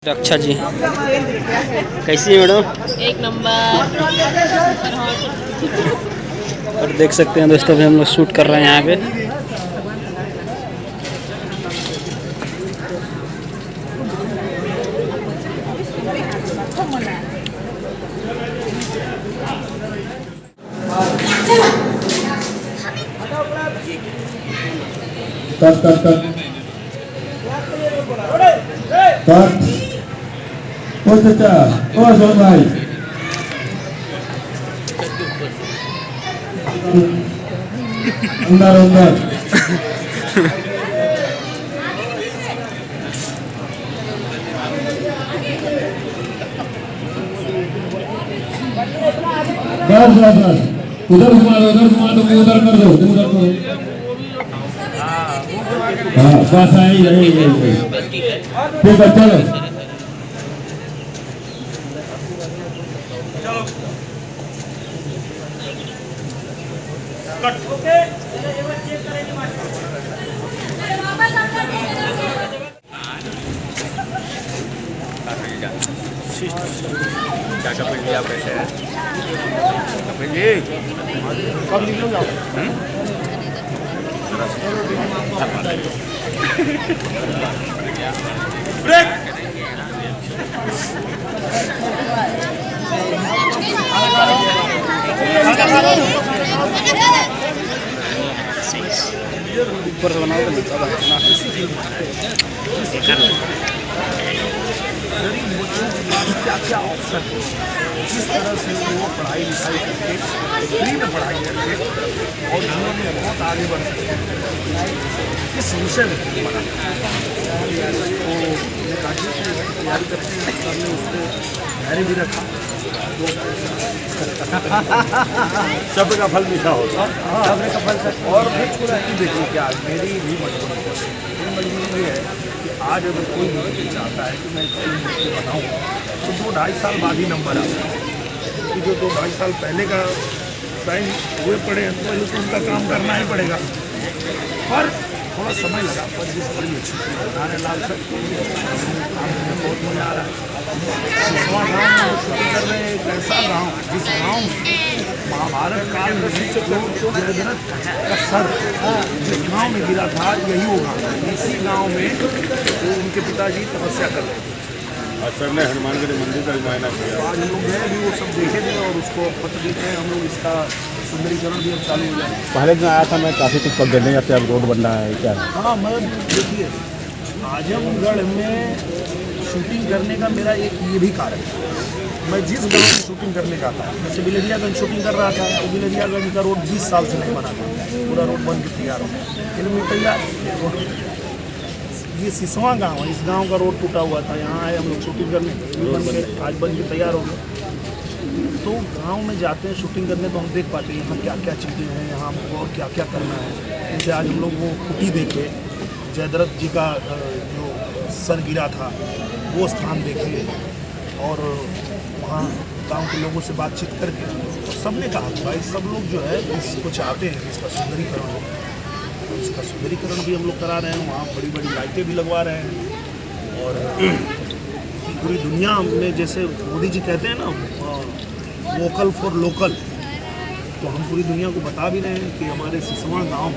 रक्षा जी कैसी है मैडम? एक नंबर। और देख सकते हैं दोस्तों, अभी हम लोग शूट कर रहे हैं यहाँ पे। कट कट कट कट ओ चाचा ओ अशोक भाई अंदर अंदर बस बस बस उधर घुमा दो उधर कर दो उधर करो। हाँ बस यही ठीक है चलो। क्या कपिल जी आप कैसे हैं? कपिल जी कब निकलोगे आप? ब्रेक। ऊपर से बनाओ क्या क्या ऑप्शन है, किस तरह से वो पढ़ाई लिखाई करके फ्री में पढ़ाई करके और जीवन में बहुत आगे बढ़ सकते हैं, इस विषय में पढ़ा तो काशी की तैयारी करते हैं। हमने उसको धैर्य भी रखा तो शब्द का फल मीठा होता है। शब्द का फल और फिर पूरा ही देखिए क्या मेरी भी मजबूरी ये है कि आज अगर कोई मुझे चाहता है कि मैं इसको बनाऊँ तो 2-2.5 साल बाद ही नंबर आता है, कि जो 2-2.5 साल पहले का टाइम हुए पड़े हैं तो उनका काम करना ही पड़ेगा। पर थोड़ा समय लगा, पर जिस बड़ी अच्छी बनाने लाल सर बहुत मज़ा आ रहा है। सिसवा गाँव में शूटिंग कर रहे हैं, एक ऐसा गाँव जिस गाँव में महाभारत काल में जयद्रथ का सर जिस गांव में गिरा था यही वो गाँव है। इसी गांव में वो उनके पिताजी तपस्या कर रहे थे। और सर ने हनुमानगढ़ी मंदिर का भी मुआयना किया। आज हम लोग गए भी वो सब देखे थे और उसको पत्र देते हैं हम लोग, इसका सुंदरीकरण भी अब चालू हो जाए। पहले दिन आया था मैं, काफ़ी कुछ पक गए जाते अब रोड बन रहा है क्या? हाँ मैं देखिए आजमगढ़ में शूटिंग करने का मेरा एक ये भी कारण है, मैं जिस गांव में शूटिंग करने का था, जैसे बिलरियागंज शूटिंग कर रहा था तो बिलरियागंज का रोड 20 साल से नहीं बना था, पूरा रोड बन के तैयार हो गया, फिल्म में तैयार रोड। ये सिसवा गांव है, इस गांव का रोड टूटा हुआ था, यहाँ आए हम लोग शूटिंग करने, बन के आज बन के तैयार हो गए। तो गांव में जाते हैं शूटिंग करने तो हम देख पाते हैं यहाँ क्या क्या चीज़ें हैं, यहाँ हमको और क्या क्या करना है। जैसे आज हम लोग वो कुटी देखे, जयद्रथ जी का जो सर गिरा था वो स्थान देखे और वहाँ गांव के लोगों से बातचीत करके तो सबने कहा कि भाई सब लोग जो है इसको चाहते हैं इसका सुंदरीकरण हो, तो इसका सुंदरीकरण भी हम लोग करा रहे हैं। वहाँ बड़ी बड़ी लाइटें भी लगवा रहे हैं और पूरी दुनिया में जैसे मोदी जी कहते हैं ना वोकल फॉर लोकल, तो हम पूरी दुनिया को बता भी रहे हैं कि हमारे सिसवा गाँव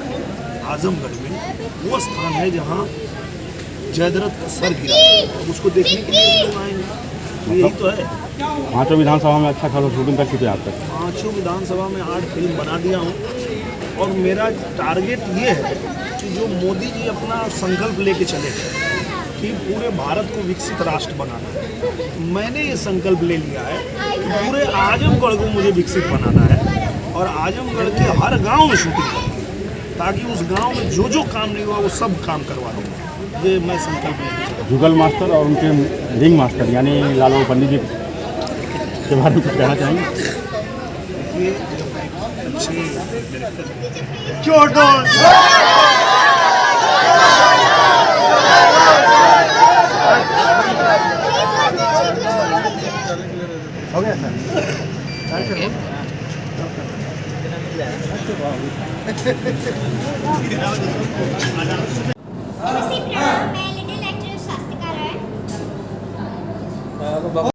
आजमगढ़ में वो स्थान है जहाँ जयद्रथ का सर गिरा, तो उसको देखने के लिए लोग आएंगे। तो यही तो है। 5 विधानसभा में अच्छा खासा शूटिंग कर चुके आप तक? 5 विधानसभा में 8 फिल्म बना दिया हूँ और मेरा टारगेट ये है कि जो मोदी जी अपना संकल्प लेके चले कि पूरे भारत को विकसित राष्ट्र बनाना है, मैंने ये संकल्प ले लिया है कि पूरे आजमगढ़ को मुझे विकसित बनाना है और आजमगढ़ के हर गाँव में शूटिंग करना है ताकि उस गाँव में जो जो काम नहीं हुआ वो सब काम करवा दूँगा। ये मैं संकल्प लेके जुगल मास्टर और उनके रिंग मास्टर यानी लालू पंडित जी के बारे में कुछ कहना चाहेंगे? ये अच्छे हो गया सर। नमस्ते प्रणाम, मैं लिटिल एक्ट्रेस शास्त्रिका राय। तो